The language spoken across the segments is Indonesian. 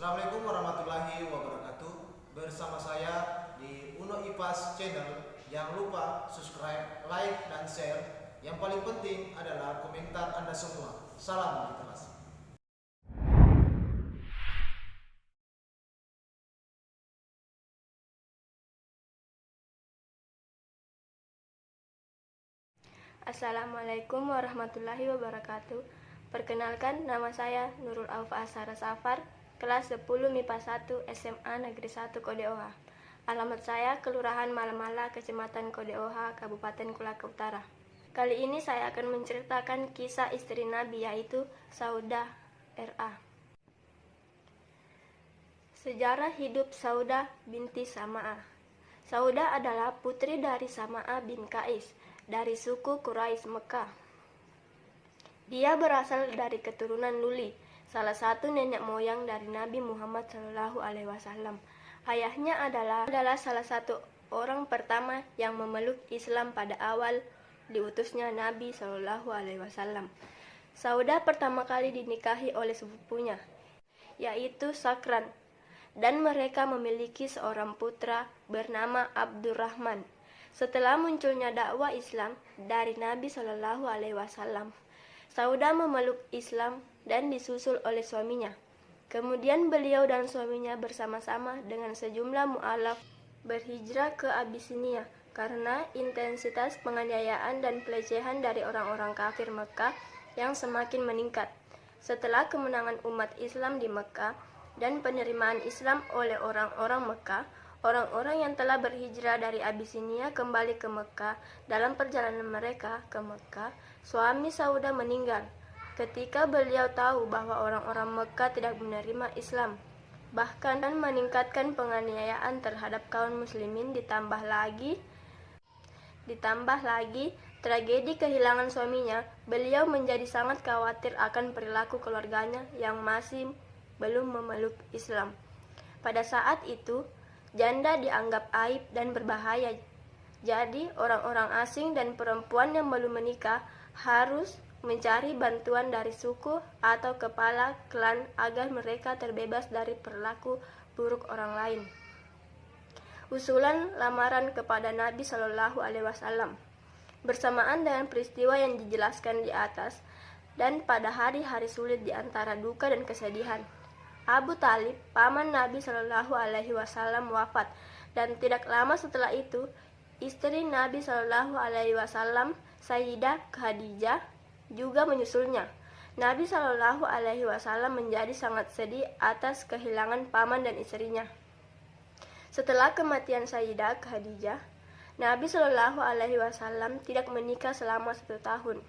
Assalamualaikum warahmatullahi wabarakatuh. Bersama saya di Uno IPAS Channel. Jangan lupa subscribe, like, dan share. Yang paling penting adalah komentar Anda semua. Salam literasi. Assalamualaikum warahmatullahi wabarakatuh. Perkenalkan, nama saya Nurul Aufa Asara Safar, kelas 10 MIPA 1 SMA Negeri 1 Kodeoha. Alamat saya Kelurahan Malamala, Kecamatan Kodeoha, Kabupaten Kolaka Utara. Kali ini saya akan menceritakan kisah istri Nabi, yaitu Saudah R.A. Sejarah hidup Saudah binti Sama'ah. Saudah adalah putri dari Sama'ah bin Qais dari suku Quraisy Mekah. Dia berasal dari keturunan Luli, salah satu nenek moyang dari Nabi Muhammad SAW. Ayahnya adalah salah satu orang pertama yang memeluk Islam pada awal diutusnya Nabi SAW. Saudah pertama kali dinikahi oleh sepupunya, yaitu Sakran, dan mereka memiliki seorang putra bernama Abdurrahman. Setelah munculnya dakwah Islam dari Nabi SAW, Saudah memeluk Islam dan disusul oleh suaminya. Kemudian beliau dan suaminya bersama-sama dengan sejumlah mu'alaf berhijrah ke Abisinia karena intensitas penganiayaan dan pelecehan dari orang-orang kafir Mekah yang semakin meningkat. Setelah kemenangan umat Islam di Mekah dan penerimaan Islam oleh orang-orang Mekah, orang-orang yang telah berhijrah dari Abisinia kembali ke Mekah. Dalam perjalanan mereka ke Mekah, suami Saudah meninggal. Ketika beliau tahu bahwa orang-orang Mekah tidak menerima Islam, bahkan meningkatkan penganiayaan terhadap kaum muslimin, ditambah lagi tragedi kehilangan suaminya, beliau menjadi sangat khawatir akan perilaku keluarganya yang masih belum memeluk Islam. Pada saat itu, janda dianggap aib dan berbahaya. Jadi, orang-orang asing dan perempuan yang belum menikah harus mencari bantuan dari suku atau kepala klan agar mereka terbebas dari perilaku buruk orang lain. Usulan lamaran kepada Nabi SAW. Bersamaan dengan peristiwa yang dijelaskan di atas, dan pada hari-hari sulit di antara duka dan kesedihan, Abu Talib, paman Nabi SAW, wafat, dan tidak lama setelah itu, istri Nabi SAW, Sayyidah Khadijah, juga menyusulnya. Nabi SAW menjadi sangat sedih atas kehilangan paman dan istrinya. Setelah kematian Sayyidah Khadijah, Nabi SAW tidak menikah selama 1 tahun.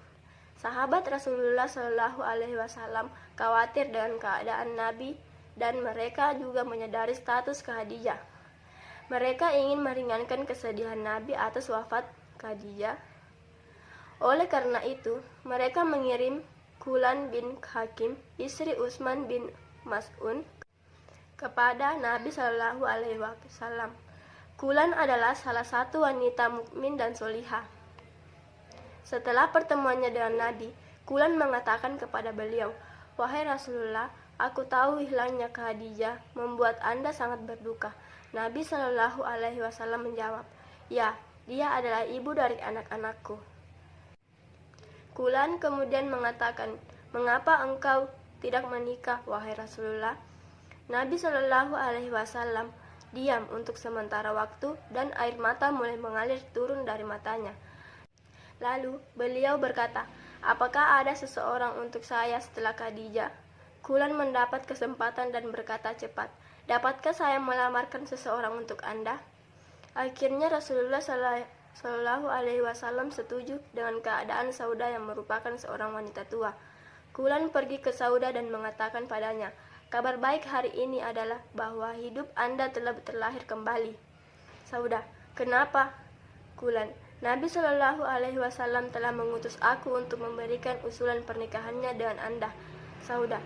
Sahabat Rasulullah SAW khawatir dengan keadaan Nabi dan mereka juga menyadari status Khadijah. Mereka ingin meringankan kesedihan Nabi atas wafat Khadijah. Oleh karena itu, mereka mengirim Kulan bin Hakim, istri Utsman bin Mas'un, kepada Nabi SAW. Kulan adalah salah satu wanita mukmin dan solihah. Setelah pertemuannya dengan Nabi, Kulan mengatakan kepada beliau, "Wahai Rasulullah, aku tahu hilangnya Khadijah membuat Anda sangat berduka." Nabi SAW menjawab, "Ya, dia adalah ibu dari anak-anakku." Kulan kemudian mengatakan, "Mengapa engkau tidak menikah, wahai Rasulullah?" Nabi SAW diam untuk sementara waktu dan air mata mulai mengalir turun dari matanya. Lalu beliau berkata, "Apakah ada seseorang untuk saya setelah Khadijah?" Kulan mendapat kesempatan dan berkata cepat, "Dapatkah saya melamarkan seseorang untuk Anda?" Akhirnya Rasulullah SAW setuju dengan keadaan Saudah yang merupakan seorang wanita tua. Kulan pergi ke Saudah dan mengatakan padanya, "Kabar baik hari ini adalah bahwa hidup Anda telah terlahir kembali." Saudah, "Kenapa?" Kulan, "Nabi SAW telah mengutus aku untuk memberikan usulan pernikahannya dengan Anda." Saudah,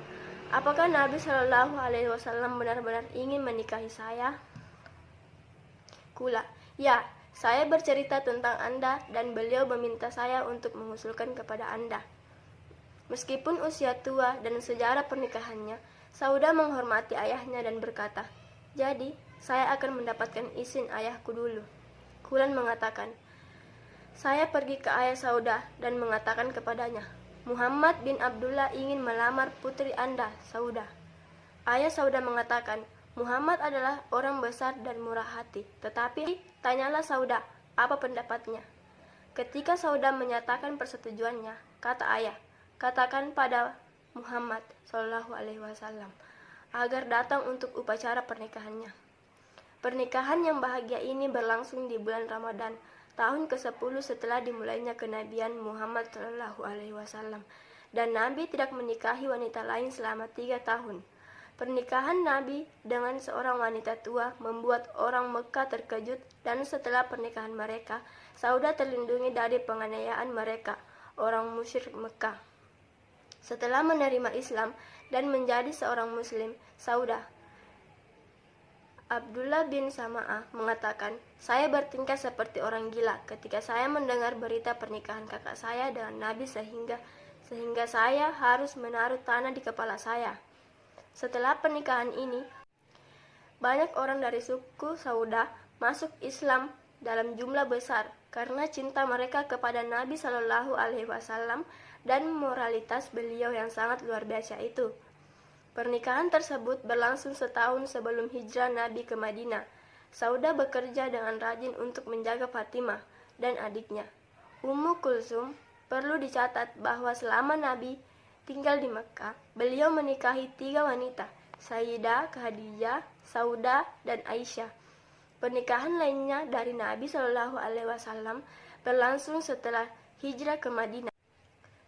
"Apakah Nabi SAW benar-benar ingin menikahi saya?" Kula, "Ya, saya bercerita tentang Anda dan beliau meminta saya untuk mengusulkan kepada Anda." Meskipun usia tua dan sejarah pernikahannya Sauda menghormati ayahnya dan berkata, "Jadi, saya akan mendapatkan izin ayahku dulu." Kulan mengatakan, "Saya pergi ke ayah Sauda dan mengatakan kepadanya, Muhammad bin Abdullah ingin melamar putri Anda, Sauda." Ayah Sauda mengatakan, "Muhammad adalah orang besar dan murah hati, tetapi tanyalah Sauda, apa pendapatnya?" Ketika Sauda menyatakan persetujuannya, kata ayah, "Katakan pada Muhammad SAW agar datang untuk upacara pernikahannya." Pernikahan yang bahagia ini berlangsung di bulan Ramadan, tahun ke-10 setelah dimulainya kenabian Muhammad SAW, dan Nabi tidak menikahi wanita lain selama 3 tahun. Pernikahan Nabi dengan seorang wanita tua membuat orang Mekah terkejut, dan setelah pernikahan mereka, Sauda terlindungi dari penganiayaan mereka, orang musyrik Mekah. Setelah menerima Islam dan menjadi seorang Muslim, Sauda Abdullah bin Sama'ah mengatakan, "Saya bertingkah seperti orang gila ketika saya mendengar berita pernikahan kakak saya dengan Nabi sehingga saya harus menaruh tanah di kepala saya." Setelah pernikahan ini, banyak orang dari suku Sauda masuk Islam dalam jumlah besar karena cinta mereka kepada Nabi Shallallahu Alaihi Wasallam dan moralitas beliau yang sangat luar biasa itu. Pernikahan tersebut berlangsung setahun sebelum hijrah Nabi ke Madinah. Sauda bekerja dengan rajin untuk menjaga Fatimah dan adiknya, Ummu Kulsum. Perlu dicatat bahwa selama Nabi tinggal di Mekah, beliau menikahi 3 wanita, Sayyidah, Khadijah, Sauda, dan Aisyah. Pernikahan lainnya dari Nabi Shallallahu Alaihi Wasallam berlangsung setelah hijrah ke Madinah.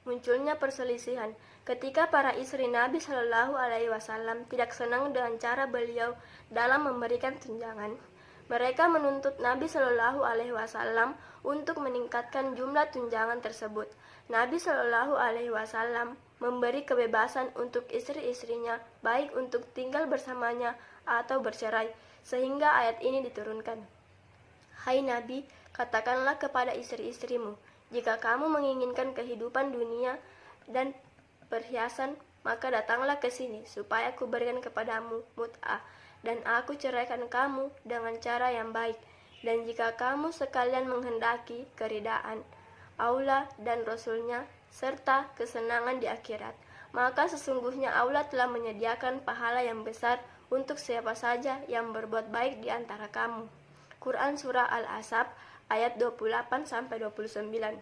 Munculnya perselisihan ketika para istri Nabi Shallallahu Alaihi Wasallam tidak senang dengan cara beliau dalam memberikan tunjangan. Mereka menuntut Nabi Shallallahu Alaihi Wasallam untuk meningkatkan jumlah tunjangan tersebut. Nabi Shallallahu Alaihi Wasallam memberi kebebasan untuk istri-istrinya, baik untuk tinggal bersamanya atau bercerai, sehingga ayat ini diturunkan. "Hai Nabi, katakanlah kepada istri-istrimu, jika kamu menginginkan kehidupan dunia dan perhiasan, maka datanglah ke sini supaya aku berikan kepadamu mut'ah, dan aku ceraikan kamu dengan cara yang baik. Dan jika kamu sekalian menghendaki keridaan Allah dan Rasul-Nya serta kesenangan di akhirat, maka sesungguhnya Allah telah menyediakan pahala yang besar untuk siapa saja yang berbuat baik di antara kamu." Quran Surah Al-Ahzab ayat 28-29.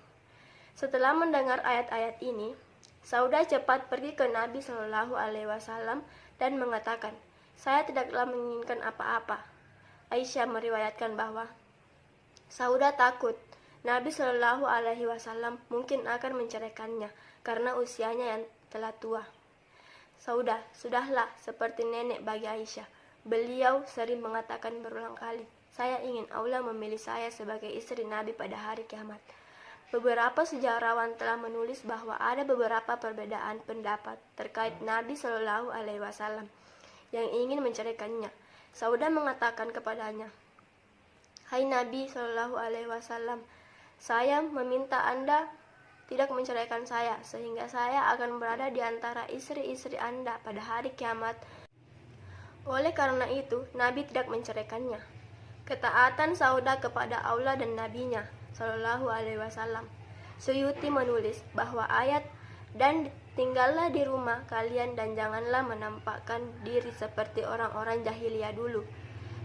Setelah mendengar ayat-ayat ini, Sauda cepat pergi ke Nabi Shallallahu Alaihi Wasallam dan mengatakan, "Saya tidaklah menginginkan apa-apa." Aisyah meriwayatkan bahwa Sauda takut Nabi Shallallahu Alaihi Wasallam mungkin akan menceraikannya karena usianya yang telah tua. Sauda sudahlah seperti nenek bagi Aisyah. Beliau sering mengatakan berulang kali, "Saya ingin Allah memilih saya sebagai istri Nabi pada hari kiamat." Beberapa sejarawan telah menulis bahwa ada beberapa perbedaan pendapat terkait Nabi Shallallahu Alaihi Wasallam yang ingin menceraikannya. Sauda mengatakan kepadanya, "Hai Nabi Shallallahu Alaihi Wasallam, saya meminta Anda tidak menceraikan saya, sehingga saya akan berada di antara istri-istri Anda pada hari kiamat." Oleh karena itu, Nabi tidak menceraikannya. Ketaatan Sauda kepada Allah dan Nabi-Nya Shallallahu Alaihi Wasallam. Suyuti menulis bahwa ayat "dan tinggallah di rumah kalian dan janganlah menampakkan diri seperti orang-orang jahiliyah dulu"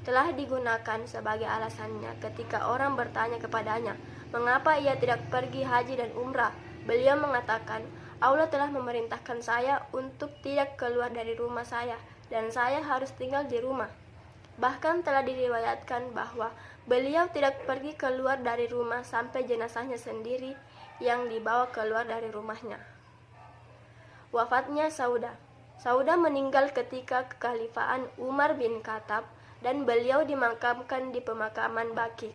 telah digunakan sebagai alasannya ketika orang bertanya kepadanya mengapa ia tidak pergi haji dan umrah. Beliau mengatakan, "Allah telah memerintahkan saya untuk tidak keluar dari rumah saya dan saya harus tinggal di rumah." Bahkan telah diriwayatkan bahwa beliau tidak pergi keluar dari rumah sampai jenazahnya sendiri yang dibawa keluar dari rumahnya. Wafatnya Sauda. Sauda meninggal ketika kekhalifaan Umar bin Khattab dan beliau dimakamkan di pemakaman Baqi.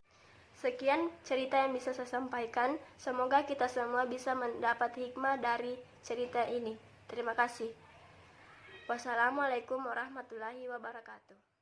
Sekian cerita yang bisa saya sampaikan. Semoga kita semua bisa mendapat hikmah dari cerita ini. Terima kasih. Wassalamualaikum warahmatullahi wabarakatuh.